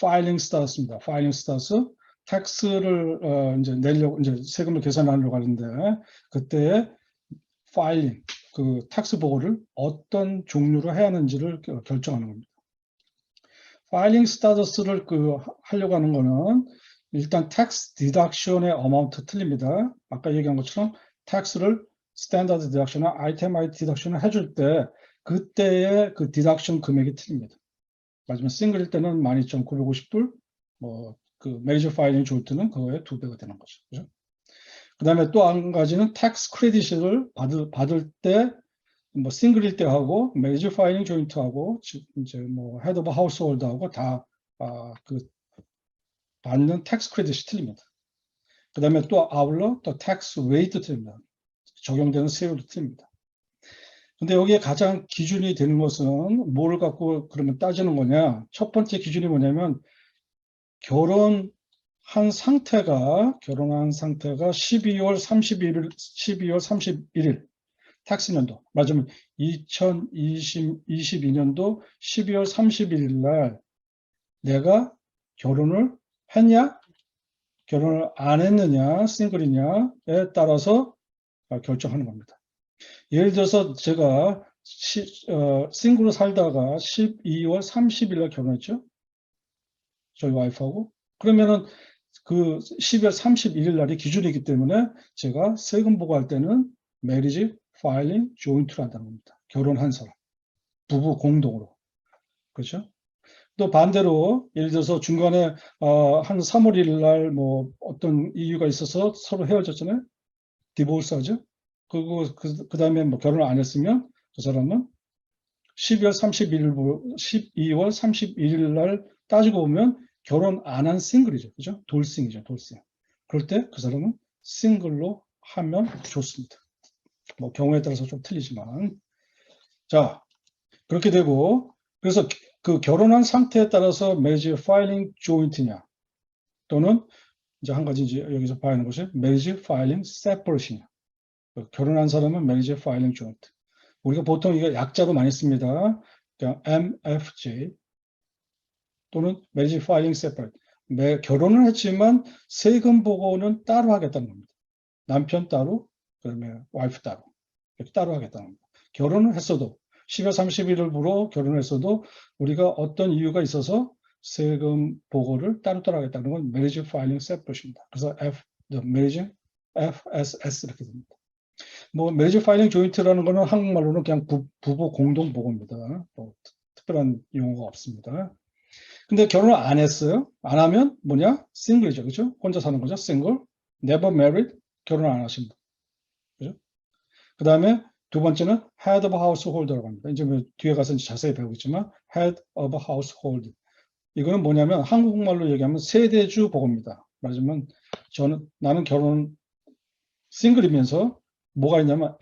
파일링 스타트입니다. 파일링 스타트. 텍스를 이제 내려고 이제 세금을 계산하려고 하는데 그때 파일링 그 텍스 보고를 어떤 종류로 해야 하는지를 결정하는 겁니다. 파일링 스타터스를 하려고 하는 거는 일단 텍스 디덕션의 어마운트 틀립니다. 아까 얘기한 것처럼 텍스를 스탠다드 디덕션이나 아이템 디덕션을 해줄 때 그때의 그 디덕션 금액이 틀립니다. 마지막 싱글일 때는 12,950불, 그 메이저 파일링 좋을 때는 그거의 2배가 되는 거죠. 그죠? 그 다음에 또 한 가지는 텍스 크레딧을 받을 때 싱글일 때 하고 메이저 파일링 조인트하고 이제 헤드 오브 하우스홀드하고 다 받는 텍스 크레딧이 틀립니다. 그 다음에 또 아울러 또 텍스 레이트 틀립니다. 적용되는 세율도 틀립니다. 근데 여기에 가장 기준이 되는 것은 뭘 갖고 그러면 따지는 거냐? 첫 번째 기준이 뭐냐면 결혼한 상태가 12월 31일 텍스년도 맞으면 2022년도 12월 31일 날 내가 결혼을 했냐? 결혼을 안 했느냐? 싱글이냐에 따라서 결정하는 겁니다. 예를 들어서 제가 싱글로 살다가 12월 30일 날 결혼했죠. 저희 와이프하고. 그러면은 그 12월 31일 날이 기준이기 때문에 제가 세금 보고할 때는 메리지 파일링 조인트를 한다는 겁니다. 결혼한 사람. 부부 공동으로. 그렇죠? 또 반대로 예를 들어서 중간에 한 3월 1일 날 어떤 이유가 있어서 서로 헤어졌잖아요. 디보스하죠. 그리고 그 다음에 결혼을 안 했으면 그 사람은 12월 31일 날 따지고 보면 결혼 안 한 싱글이죠. 그죠? 돌싱이죠. 돌싱. 그럴 때 그 사람은 싱글로 하면 좋습니다. 경우에 따라서 좀 틀리지만. 자, 그렇게 되고, 그래서 그 결혼한 상태에 따라서 매지 파일링 조인트냐, 또는 이제 한 가지 이제 여기서 봐야 하는 것이 매지 파일링 세퍼레이션이냐. 결혼한 사람은 매지 파일링 조인트. 우리가 보통 이거 약자로 많이 씁니다. 그냥 MFJ 또는 매지 파일링 세퍼레이트. 결혼을 했지만 세금 보고는 따로 하겠다는 겁니다. 남편 따로, 그다음에 와이프 따로. 이렇게 따로 하겠다는 겁니다. 결혼을 했어도 12월 31일부로 결혼했어도 우리가 어떤 이유가 있어서 세금 보고를 따로따로 하겠다는 건 Marriage Filing Separate입니다. 그래서 Marriage FSS 이렇게 됩니다. Marriage Filing Joint라는 거는 한국말로는 그냥 부부 공동 보고입니다. 특별한 용어가 없습니다. 근데 결혼을 안 했어요. 안 하면 뭐냐? 싱글이죠. 그죠? 혼자 사는 거죠. 싱글. Never married. 결혼 안 하신 분. 그죠? 그 다음에 두 번째는 head of householder라고 합니다. 이제 뒤에 가서 이제 자세히 배우겠지만 head of household. 이거는 뭐냐면 한국말로 얘기하면 세대주 보고입니다. 말하자면 나는 결혼 싱글이면서 뭐가 있냐면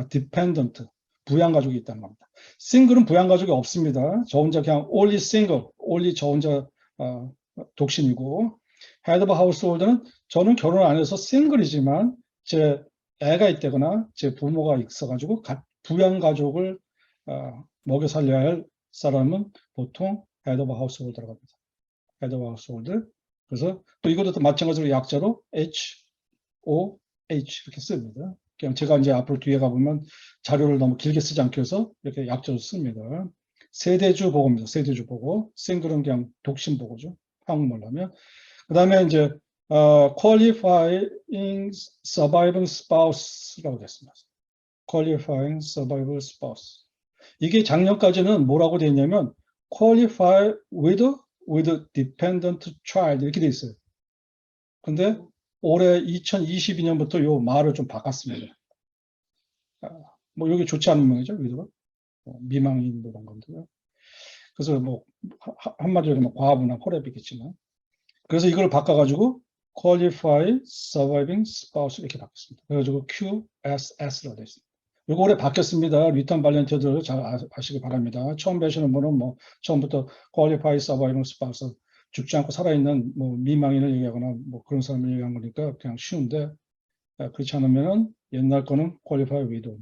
dependent 부양가족이 있다는 겁니다. 싱글은 부양가족이 없습니다. 저 혼자 그냥 only single, only 저 혼자 독신이고 head of householder는 저는 결혼 안 해서 싱글이지만 제 애가 있다거나 제 부모가 있어가지고 부양가족을 먹여 살려야 할 사람은 보통 head of householder라고 합니다. head of householder. 그래서 또 이것도 또 마찬가지로 약자로 HOH 이렇게 씁니다. 그냥 제가 이제 앞으로 뒤에 가보면 자료를 너무 길게 쓰지 않기 위해서 이렇게 약자로 씁니다. 세대주 보고입니다. 세대주 보고. 싱글은 그냥 독신 보고죠. 한국말로 하면. 그 다음에 이제 qualifying surviving spouse라고 됐습니다. qualifying surviving spouse. 이게 작년까지는 뭐라고 되어 있냐면 qualify with dependent child 이렇게 돼 있어요. 근데 올해 2022년부터 요 말을 좀 바꿨습니다. 여기 좋지 않은 명이죠, 위드가. 미망인 이런 건데요. 그래서 한마디로 과부나 호랩이겠지만. 그래서 이걸 바꿔가지고 Qualify Surviving Spouse 이렇게 바뀌었습니다. 그래가지고 QSS라고 되어 있습니다. 이거 올해 바뀌었습니다. 리턴 발렌티어들 잘 아시기 바랍니다. 처음 배우시는 분은 처음부터 Qualify Surviving Spouse 죽지 않고 살아있는 미망인을 얘기하거나 그런 사람을 얘기한 거니까 그냥 쉬운데 그렇지 않으면 옛날 거는 Qualify Widow.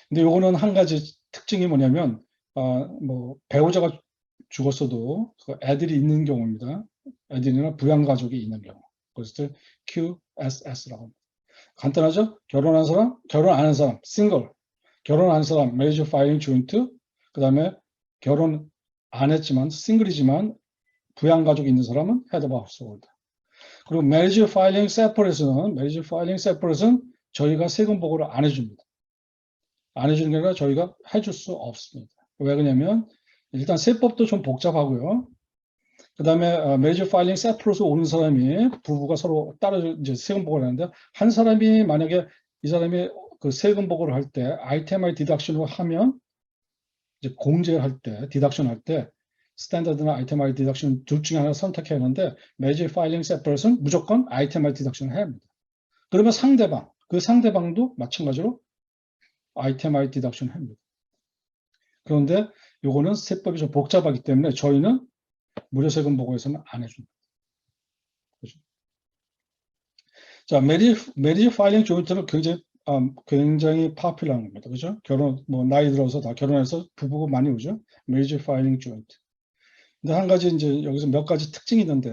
근데 요거는 한 가지 특징이 뭐냐면 배우자가 죽었어도 그 애들이 있는 경우입니다. 애들이나 부양가족이 있는 경우. 그것을 QSS라고 합니다. 간단하죠? 결혼한 사람, 결혼 안 한 사람, 싱글. 결혼 안 한 사람, marriage filing joint. 그 다음에 결혼 안 했지만, 싱글이지만 부양가족이 있는 사람은 head of household. 그리고 marriage filing separate는 저희가 세금 보고를 안 해줍니다. 안 해주는 게 아니라 저희가 해줄 수 없습니다. 왜 그러냐면 일단 세법도 좀 복잡하고요. 그 다음에 marriage filing separate로 오는 사람이 부부가 서로 따로 이제 세금 보고를 하는데 한 사람이 만약에 이 사람이 그 세금 보고를 할 때 아이템 디덕션으로 하면 이제 공제할 때 디덕션 할 때 스탠다드나 아이템 디덕션 둘 중에 하나 선택해야 하는데 marriage filing separate는 무조건 아이템 디덕션을 해야 합니다. 그러면 상대방 그 상대방도 마찬가지로 아이템 디덕션 합니다. 그런데 요거는 세법이 좀 복잡하기 때문에 저희는 무료세금 보고에서는 안 해줍니다. 그렇죠? 자, 메리지 파일링 조인트는 굉장히 파퓰러한 겁니다. 그죠? 결혼, 나이 들어서 다 결혼해서 부부가 많이 오죠? 메리지 파일링 조인트. 근데 한 가지 이제 여기서 몇 가지 특징이 있는데,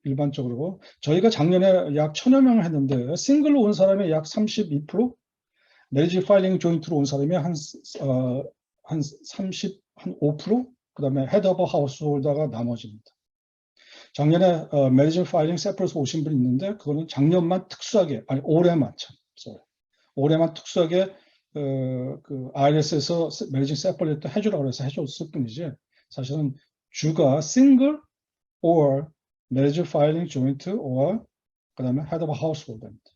일반적으로. 저희가 작년에 약 1000여 명을 했는데, 싱글로 온 사람이 약 32%, 메리지 파일링 조인트로 온 사람이 한 5%, 그 다음에 헤드 오브 하우스홀더가 나머지입니다. 작년에 메리지 파일링 세퍼에서 오신 분이 있는데 그거는 작년만 특수하게, 아니 올해만 올해만 특수하게 그 IRS에서 메리지 세퍼를 해주라고 해서 해줬을 뿐이지 사실은 주가 single or marriage filing joint or 그 다음에 head of household입니다.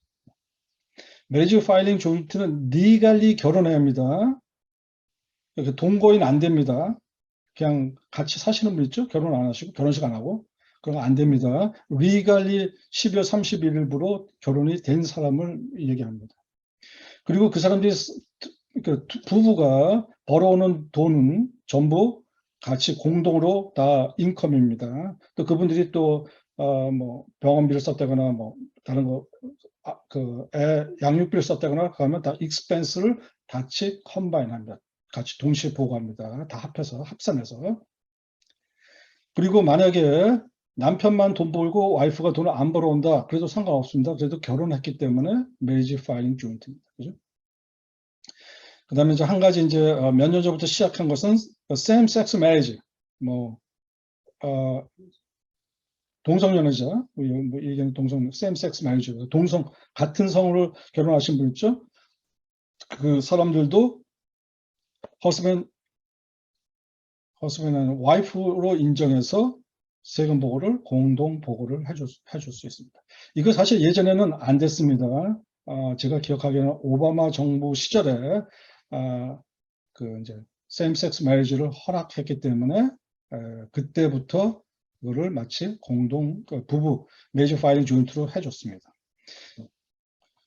marriage filing joint는 legally 결혼해야 합니다. 동거인 안 됩니다. 그냥 같이 사시는 분 있죠? 결혼 안 하시고 결혼식 안 하고 그건 안 됩니다. legally 12월 31일부로 결혼이 된 사람을 얘기합니다. 그리고 그 사람들이 부부가 벌어오는 돈은 전부 같이 공동으로 다 인컴입니다. 또 그분들이 또 병원비를 썼다거나 다른 거 애 양육비를 썼다거나 그러면 다 expense를 같이 컴바인합니다. 같이 동시에 보고합니다. 다 합해서 합산해서. 그리고 만약에 남편만 돈 벌고 와이프가 돈을 안 벌어온다. 그래도 상관없습니다. 그래도 결혼했기 때문에 marriage filing joint입니다. 그죠? 그 다음에 이제 한 가지 이제 몇 년 전부터 시작한 것은 same sex marriage. 동성연애자, 이게 same sex marriage. 같은 성으로 결혼하신 분 있죠? 그 사람들도 husband and wife로 인정해서 세금 보고를 공동 보고를 해줄 수 있습니다. 이거 사실 예전에는 안 됐습니다. 제가 기억하기에는 오바마 정부 시절에 그 이제 same-sex marriage를 허락했기 때문에 그때부터 그거를 마치 공동 부부 marriage filing joint로 해줬습니다.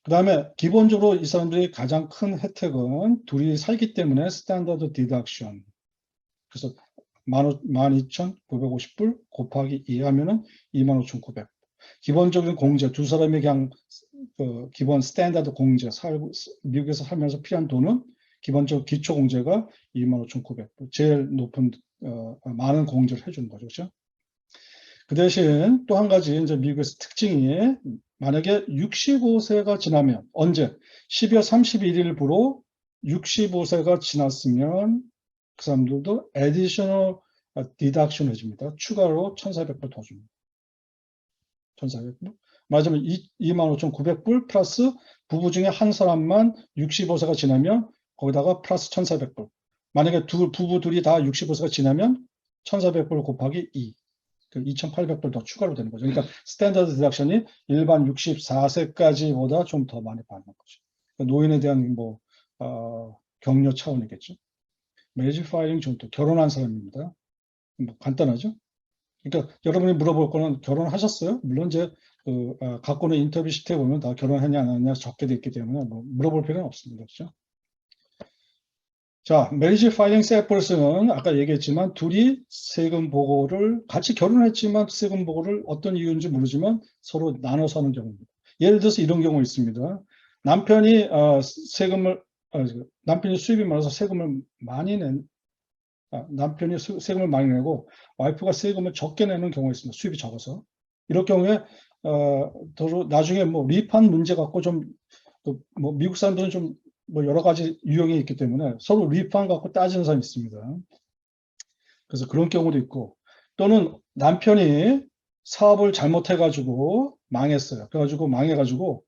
그 다음에 기본적으로 이 사람들이 가장 큰 혜택은 둘이 살기 때문에 스탠다드 디덕션. 그래서 12,950불 곱하기 2 하면은 25,900불. 기본적인 공제, 두 사람이 그냥 기본 스탠다드 공제, 미국에서 살면서 필요한 돈은 기본적 기초 공제가 25,900불. 제일 높은, 많은 공제를 해주는 거죠. 그렇죠? 그 대신 또 한 가지 이제 미국에서 특징이 만약에 65세가 지나면 언제? 12월 31일부로 65세가 지났으면 그 사람들도 additional deduction 해줍니다. 추가로 1,400불 더 줍니다. 1,400불. 맞으면 25,900불 플러스 부부 중에 한 사람만 65세가 지나면 거기다가 플러스 1,400불. 만약에 부부 둘이 다 65세가 지나면 1,400불 곱하기 2. 2,800불 더 추가로 되는 거죠. 그러니까 스탠다드 디덕션이 일반 64세까지보다 좀 더 많이 받는 거죠. 그러니까 노인에 대한 격려 차원이겠죠. marriage filing joint, 결혼한 사람입니다. 간단하죠? 그러니까 여러분이 물어볼 거는 결혼하셨어요? 물론 이제 갖고 있는 인터뷰 시트에 보면 다 결혼했냐 안 했냐 적게 돼 있기 때문에 물어볼 필요는 없습니다. 그렇죠? 자, marriage filing separate는 아까 얘기했지만 둘이 세금 보고를 같이 결혼했지만 세금 보고를 어떤 이유인지 모르지만 서로 나눠서 하는 경우입니다. 예를 들어서 이런 경우 있습니다. 남편이 남편이 수입이 많아서 세금을 많이 남편이 세금을 많이 내고 와이프가 세금을 적게 내는 경우가 있습니다. 수입이 적어서. 이럴 경우에 나중에 뭐 리판 문제 갖고 좀 뭐 미국 사람들은 좀 뭐 여러 가지 유형이 있기 때문에 서로 리판 갖고 따지는 사람이 있습니다. 그래서 그런 경우도 있고, 또는 남편이 사업을 잘못해가지고 망했어요. 그래가지고 망해가지고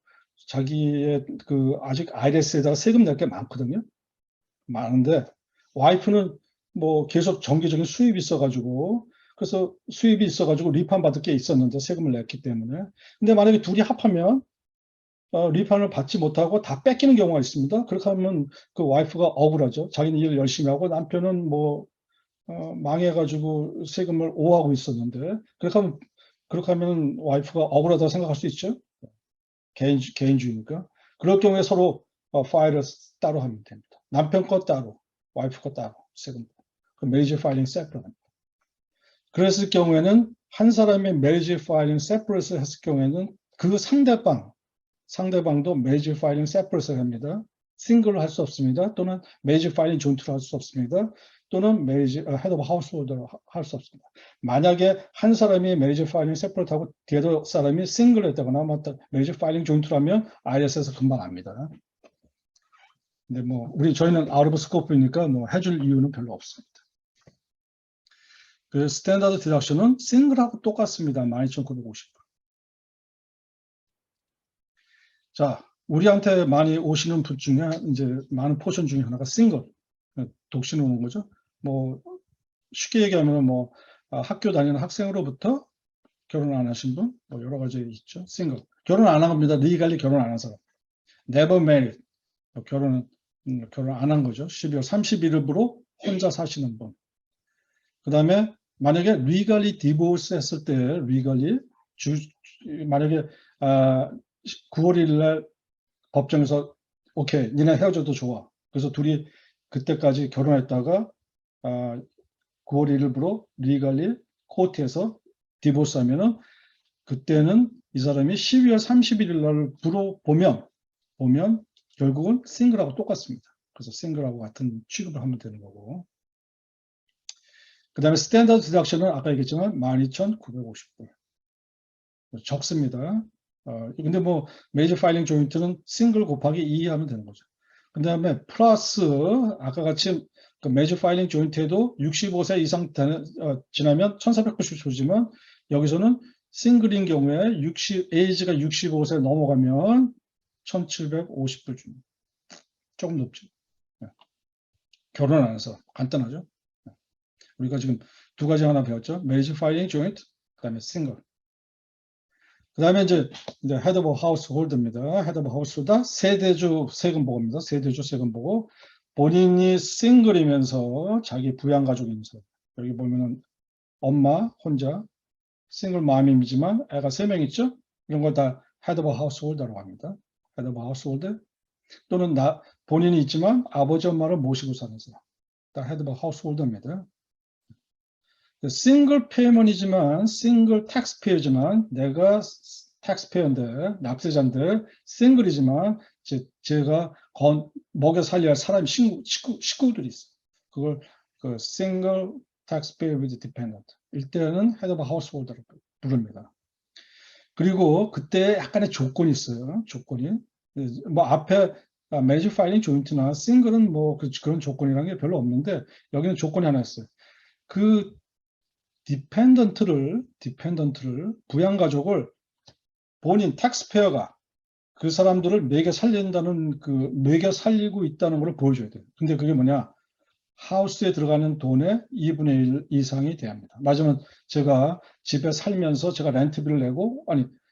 자기의 그 아직 IRS에다가 세금 낼 게 많거든요. 많은데 와이프는 뭐 계속 정기적인 수입이 있어가지고, 그래서 수입이 있어가지고 리판 받을 게 있었는데 세금을 냈기 때문에. 근데 만약에 둘이 합하면 리판을 받지 못하고 다 뺏기는 경우가 있습니다. 그렇게 하면 그 와이프가 억울하죠. 자기는 일을 열심히 하고 남편은 뭐 망해가지고 세금을 오하고 있었는데, 그렇게 하면 와이프가 억울하다고 생각할 수 있죠. 개인주의니까. 그럴 경우에 서로 파일을 따로 하면 됩니다. 남편 거 따로, 와이프 거 따로 세금. 그 메리지 파일링 세퍼레이트. 그랬을 경우에는 한 사람이 메리지 파일링 세퍼레이트를 했을 경우에는 그 상대방도 메리지 파일링 세퍼레이트를 합니다. 싱글로 할 수 없습니다. 또는 메리지 파일링 조인트로 할 수 없습니다. 또는 메리지 헤드 오브 하우스홀더로 할 수 없습니다. 만약에 한 사람이 메리지 파일링 세퍼레이트하고 뒤에 사람이 싱글로 했다거나 메리지 파일링 조인트로 하면 IRS에서 금방 압니다. 근데 뭐 저희는 아웃 오브 스코프니까 뭐 해줄 이유는 별로 없습니다. 그 스탠다드 디덕션은 싱글하고 똑같습니다. 12,950불. 자, 우리한테 많이 오시는 분 중에 이제 많은 포션 중에 하나가 싱글, 독신 오는 거죠. 뭐 쉽게 얘기하면 뭐 학교 다니는 학생으로부터 결혼 안 하신 분, 뭐 여러 가지 있죠. 싱글. 결혼 안 한 겁니다. 리갈리 결혼 안 한 사람. never married. 결혼 안 한 거죠. 12월 31일부로 혼자 사시는 분. 그 다음에 만약에 legally divorce 했을 때 legally 만약에 9월 1일 날 법정에서 오케이, 니네 헤어져도 좋아. 그래서 둘이 그때까지 결혼했다가 9월 1일부로 legally 코트에서 디보스 하면은 그때는 이 사람이 12월 31일 날부로 보면 결국은 싱글하고 똑같습니다. 그래서 싱글하고 같은 취급을 하면 되는 거고. 그 다음에 스탠다드 디덕션은 아까 얘기했지만 12,950불. 적습니다. 근데 뭐 메이저 파일링 조인트는 싱글 곱하기 2 하면 되는 거죠. 그 다음에 플러스 아까 같이 그 메이저 파일링 조인트에도 65세 이상 지나면 1490불이지만 여기서는 싱글인 경우에 에이지가 65세 넘어가면 1750불 줍니다. 조금 높죠. 결혼 안 해서 간단하죠. 우리가 지금 두 가지 하나 배웠죠. 메이저 파일링 조인트, 그 다음에 싱글. 그 다음에 이제 헤드 오브 하우스홀드입니다. 헤드 오브 하우스홀드 세대주 세금 보고입니다. 세대주 세금 보고 본인이 싱글이면서 자기 부양가족이면서 여기 보면은 엄마 혼자 싱글 맘이지만 애가 3명 있죠. 이런 걸 다 헤드 오브 하우스홀드라고 합니다. 헤드 오브 하우스홀드 또는 본인이 있지만 아버지 엄마를 모시고 사는 사람 다 헤드 오브 하우스홀드입니다. 싱글 페이먼이지만 싱글 텍스페이지만 내가 텍스페이어인데 납세자인데 싱글이지만 제가 먹여 살려야 할 사람 식구들이 있어요. 그걸 그 싱글 텍스페이어 with dependent 일때는 헤드 오브 하우스홀더로 부릅니다. 그리고 그때 약간의 조건이 있어요. 조건이 뭐 앞에 메이저 파일링 조인트나 싱글은 뭐 그런 조건이라는 게 별로 없는데 여기는 조건이 하나 있어요. 그 디펜던트를 부양가족을 본인 텍스페어가 그 사람들을 매겨 살린다는 매겨 살리고 있다는 걸 보여줘야 돼요. 근데 그게 뭐냐? 하우스에 들어가는 돈의 2분의 1 이상이 돼야 합니다. 맞으면 제가 집에 살면서 제가 렌트비를 내고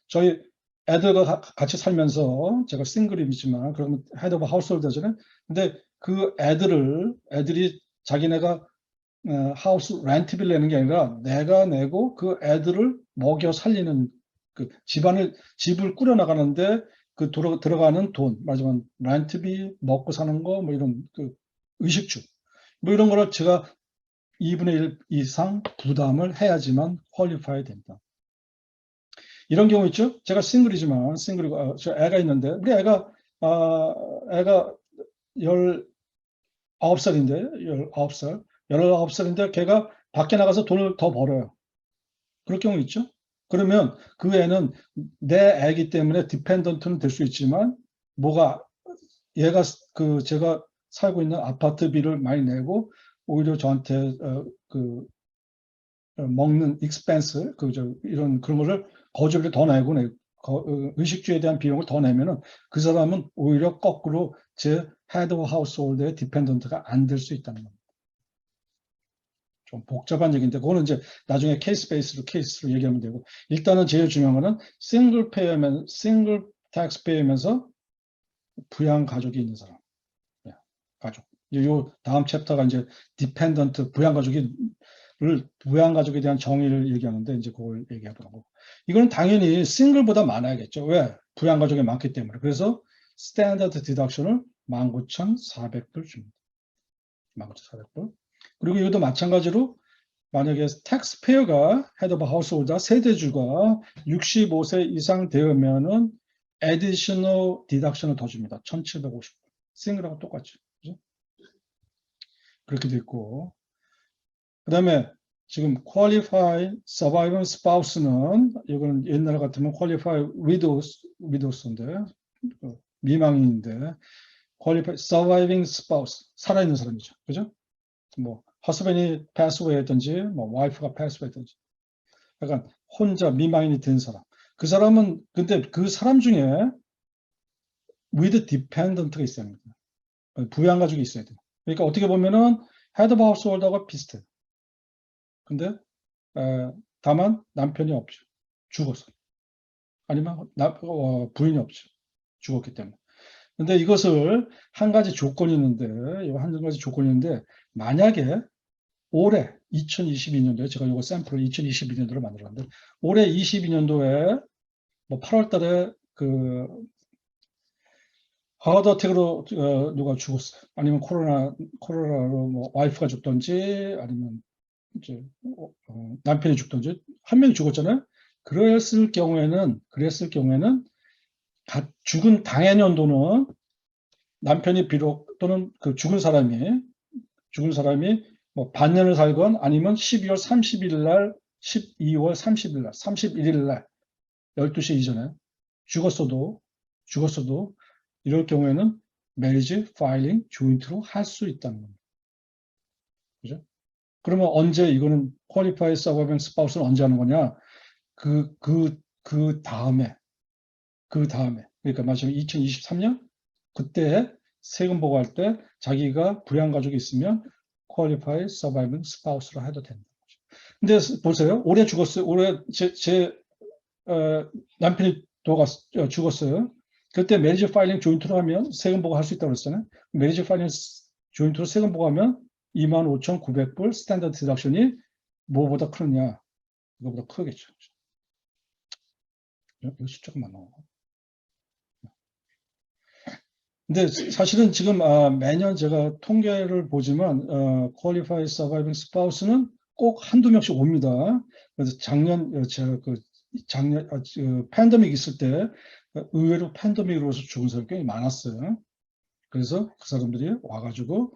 저희 애들과 같이 살면서 제가 싱글이지만 그러면 헤드 오브 하우스홀드잖아요. 근데 그 애들이 자기네가 하우스 렌트비를 내는 게 아니라 내가 내고 그 애들을 먹여 살리는 그 집을 꾸려나가는데 그 들어가는 돈, 말하자면 렌트비, 먹고 사는 거, 뭐 이런 그 의식주, 뭐 이런 거를 제가 2분의 1 이상 부담을 해야지만 퀄리파이 됩니다. 이런 경우 있죠? 제가 싱글이지만 싱글이고 저 애가 있는데 우리 애가 19살인데 19살 19살인데 걔가 밖에 나가서 돈을 더 벌어요. 그럴 경우 있죠. 그러면 그 애는 내 애기 때문에 디펜던트는 될 수 있지만 뭐가 얘가 제가 살고 있는 아파트비를 많이 내고 오히려 저한테 먹는 익스펜스 이런 그런 거를 거주비를 더 내고 의식주에 대한 비용을 더 내면은 그 사람은 오히려 거꾸로 제 헤드 오브 하우스홀드의 디펜던트가 안 될 수 있다는 겁니다. 좀 복잡한 얘기인데 그거는 이제 나중에 케이스로 얘기하면 되고 일단은 제일 중요한 거는 싱글 텍스 페이면서 부양 가족이 있는 사람. 가족. 요 다음 챕터가 이제 디펜던트 부양 가족에 대한 정의를 얘기하는데 이제 그걸 얘기하더라고. 이거는 당연히 싱글보다 많아야겠죠. 왜? 부양 가족이 많기 때문에. 그래서 스탠다드 디덕션을 19,400불 줍니다. 19,400불. 그리고 이것도 마찬가지로 만약에 텍스페어가 헤드 오브 하우스홀더 세대주가 65세 이상 되면은 애디셔널 디덕션을 더 줍니다. 1,750불. 싱글하고 똑같죠. 그죠? 그렇게 돼 있고. 그다음에 지금 qualify surviving spouse는 이거는 옛날 같으면 qualify widows인데 미망인인데 qualify surviving spouse 살아있는 사람이죠. 그죠? 뭐 husband이 pass away 했든지 뭐 wife가 pass away 했든지 약간 혼자 미망인이 된 사람. 그 사람은 근데 그 사람 중에 with dependent가 있어야 합니다. 부양 가족이 있어야 돼요. 그러니까 어떻게 보면은 head of household하고 비슷해요. 근데 다만 남편이 없죠. 죽었어. 아니면 부인이 없죠. 죽었기 때문에. 근데 이것을 한 가지 조건이 있는데, 만약에 올해 2022년도에 제가 이거 샘플을 2022년도로 만들었는데, 올해 22년도에 뭐 8월 달에 하드어택으로 누가 죽었어요. 아니면 코로나로 뭐 와이프가 죽던지 아니면 이제 남편이 죽던지 한 명이 죽었잖아요. 그랬을 경우에는 죽은 당해 연도는 남편이 비록 또는 그 죽은 사람이 뭐 반년을 살건 아니면 12월 30일 날 12월 30일 날 31일 날 12시 이전에 죽었어도 이럴 경우에는 매리지 파일링 조인트로 할 수 있다는 겁니다. 그죠? 그러면 언제 이거는 퀄리파이 서바이빙 스파우스는 언제 하는 거냐? 그 다음에 그러니까 마지막 2023년 그때 세금 보고할 때 자기가 부양 가족이 있으면 퀄리파이 서바이빙 스파우스로 해도 된다. 근데 보세요. 올해 죽었어요. 올해 제 남편이 죽었어요. 그때 매리지 파일링 조인트로 하면 세금 보고할 수 있다고 그랬잖아요. 매리지 파일링 조인트로 세금 보고하면 25,900불 스탠더드 디덕션이 뭐보다 크느냐? 이거보다 크겠죠. 여기 숫자가 많아. 근데 사실은 지금 매년 제가 통계를 보지만 Qualified Surviving Spouse는 꼭 한두 명씩 옵니다. 그래서 제가 작년 팬데믹 있을 때 의외로 팬데믹으로서 죽은 사람이 꽤 많았어요. 그래서 그 사람들이 와가지고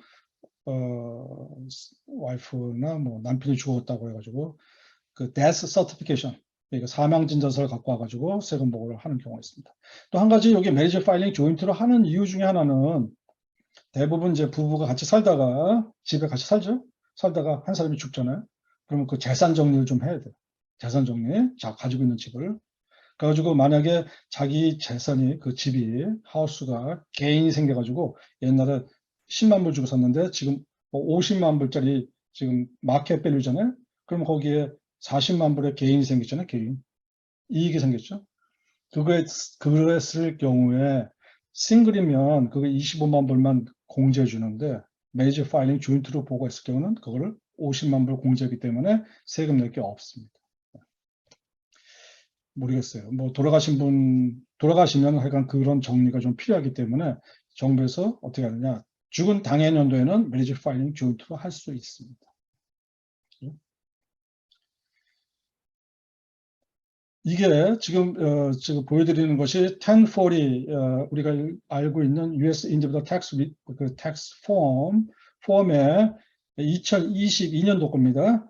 와이프나 뭐 남편이 죽었다고 해가지고 그 death certification 그러니까 사망 진단서를 갖고 와가지고 세금 보고를 하는 경우가 있습니다. 또 한 가지 여기 매리지 파일링 조인트로 하는 이유 중에 하나는 대부분 이제 부부가 같이 살다가 집에 같이 살죠. 살다가 한 사람이 죽잖아요. 그러면 그 재산 정리를 좀 해야 돼요. 재산 정리, 가지고 있는 집을. 그래가지고 만약에 자기 재산이 그 집이 하우스가 개인이 생겨가지고 옛날에 10만 불 주고 샀는데 지금 50만 불짜리 지금 마켓 밸류잖아요. 그럼 거기에 40만 불의 개인이 생겼잖아요. 개인. 이익이 생겼죠. 그랬을 경우에 싱글이면 그거 25만 불만 공제해 주는데 매니저 파일링 조인트로 보고했을 경우는 그거를 50만 불 공제하기 때문에 세금 낼 게 없습니다. 모르겠어요. 뭐 돌아가시면 하여간 그런 정리가 좀 필요하기 때문에 정부에서 어떻게 하느냐. 죽은 당해 연도에는 매니저 파일링 조인트로 할 수 있습니다. 이게 지금 보여드리는 것이 1040 우리가 알고 있는 US Individual Tax Form 폼에 2022년도 겁니다.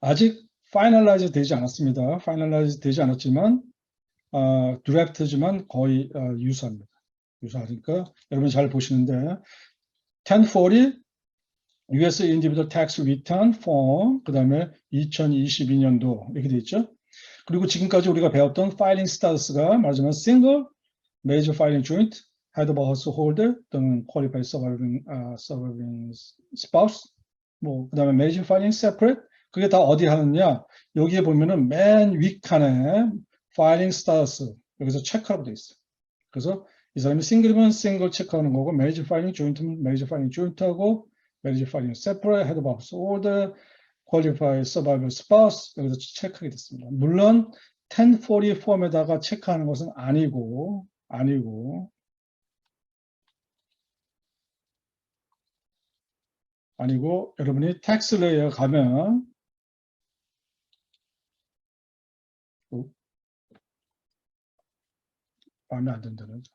아직 파이널라이즈 되지 않았습니다. 파이널라이즈 되지 않았지만 드래프트지만 거의 유사합니다. 유사하니까 여러분 잘 보시는데 1040 US Individual Tax Return Form 그 다음에 2022년도 이렇게 돼 있죠. 그리고 지금까지 우리가 배웠던 파일링 스타터스가 말하자면 Single, Major Filing Joint, Head of Householder 또는 Qualified Surviving Spouse 그 다음에 Major Filing Separate 그게 다 어디 하느냐 여기에 보면은 맨 윗칸에 Filing Status 여기서 체크라고 돼 있어요. 그래서 이 사람이 싱글이면 싱글 체크하는 거고 Major Filing Joint면 Major Filing Joint하고 Major Filing Separate, Head of Householder, Qualified Survivor Spouse 여기서 체크하게 됐습니다. 물론 1040 폼에다가 체크하는 것은 아니고 여러분이 텍스 레이어 가면 마음에 안 든다는 거죠.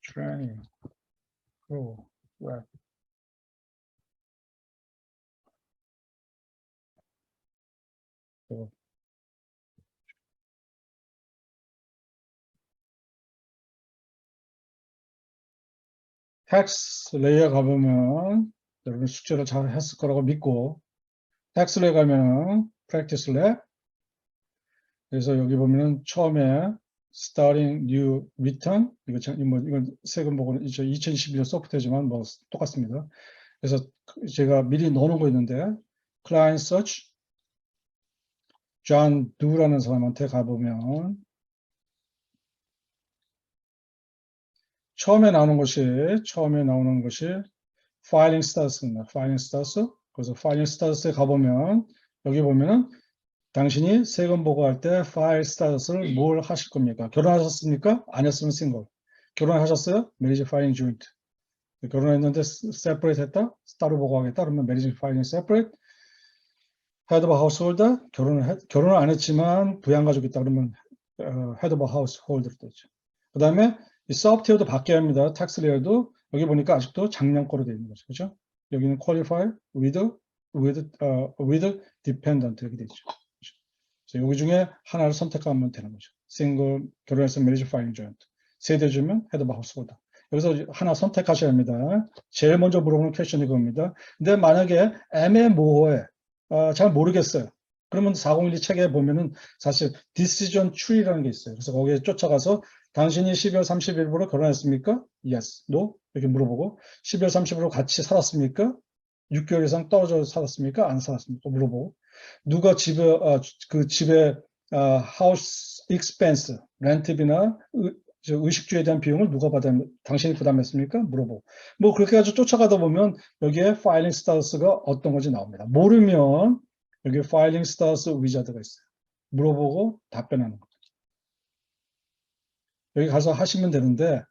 트레이닝, 웹. 텍스 레이어 가보면 여러분 숙제를 잘 했을 거라고 믿고 텍스 레이어 가면은 프랙티스 랩 그래서 여기 보면은 처음에 starting new return 이건 세금 보고는 2021년 소프트웨어지만 똑같습니다. 그래서 제가 미리 넣어놓은 거 있는데 client search John Doe라는 사람한테 가보면 처음에 나오는 것이 filing status입니다. filing status. 그래서 filing status에 가보면 여기 보면은 당신이 세금 보고할 때 파일 스타트스를 뭘 하실 겁니까? 결혼하셨습니까? 아니었으면 싱글. 결혼하셨어요? 매리지 파일링 조인트. 결혼했는데 세퍼레이트 했다? 따로 보고하겠다? 그러면 매리지 파일링 세퍼레이트. 헤드 오브 하우스홀더 결혼을 안 했지만 부양가족 있다 그러면 헤드 오브 하우스홀더로 되죠. 그 다음에 이 서브티어도 바뀌어야 합니다. 텍스 레이어도 여기 보니까 아직도 작년 거로 되어 있는 거죠. 그렇죠? 여기는 qualify with dependent 이렇게 되죠. 여기 중에 하나를 선택하면 되는 거죠. 싱글, 결혼해서 매리지 파일링 조인트. 세대 주면 헤드 오브 하우스홀더. 여기서 하나 선택하셔야 합니다. 제일 먼저 물어보는 퀘션이 그겁니다. 근데 만약에 애매모호해, 잘 모르겠어요. 그러면 4012 책에 보면은 사실 decision tree라는 게 있어요. 그래서 거기에 쫓아가서 당신이 12월 30일부로 결혼했습니까? Yes, No? 이렇게 물어보고 12월 30일로 같이 살았습니까? 6개월 이상 떨어져 살았습니까? 안 살았습니까? 물어보고 누가 그 집에 하우스 익스펜스, 렌트비나 의식주에 대한 비용을 누가 당신이 부담했습니까? 물어보고 그렇게 해가지고 쫓아가다 보면 여기에 파일링 스타터스가 어떤 건지 나옵니다. 모르면 여기 파일링 스타터스 위자드가 있어요. 물어보고 답변하는 거죠. 여기 가서 하시면 되는데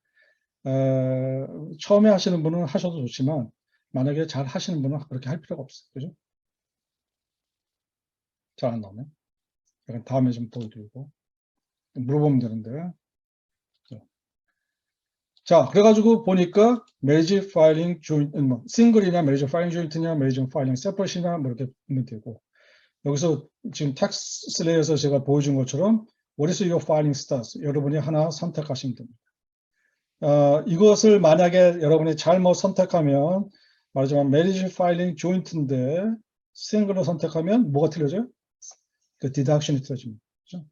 처음에 하시는 분은 하셔도 좋지만 만약에 잘 하시는 분은 그렇게 할 필요가 없어요. 그죠? 잘 안 나오네. 약간 다음에 좀 보여드리고 물어보면 되는데 자 그래가지고 보니까 매니지 파일링 조인트 싱글이냐 매니지 파일링 조인트냐 매니지 파일링 세퍼레이트냐 이렇게 보면 되고 여기서 지금 텍스 레이어에서 제가 보여준 것처럼 What is your filing status? 여러분이 하나 선택하시면 됩니다. 이것을 만약에 여러분이 잘못 선택하면 말하자면 매니지 파일링 조인트인데 싱글로 선택하면 뭐가 틀려져요? 그 디덕션이 틀려집니다. 그렇죠?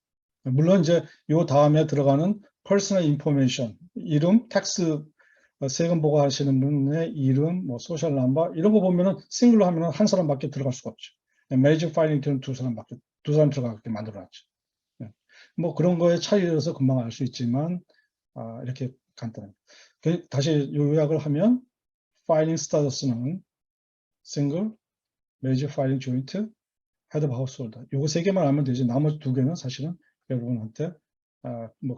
물론 이제 요 다음에 들어가는 personal information, 이름, 텍스 세금 보고하시는 분의 이름, 소셜 넘버 이런 거 보면은 싱글로 하면은 한 사람밖에 들어갈 수가 없죠. 메이저 파일링 두 사람 들어가게 만들어놨죠. 그런 거에 차이에서 금방 알 수 있지만 이렇게 간단합니다. 다시 요약을 하면 파일링 스타터스는 싱글, 메이저 파일링 조인트, 헤드 오브 하우스홀더 요거 세 개만 알면 되지 나머지 두 개는 사실은 여러분한테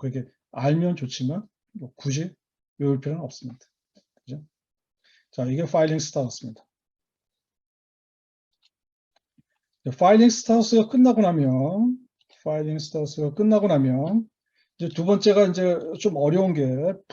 그렇게 알면 좋지만 굳이 외울 필요는 없습니다. 그죠? 자, 이게 파일링 스타터스입니다. 파일링 스타터스가 끝나고 나면 이제 두 번째가 이제 좀 어려운 게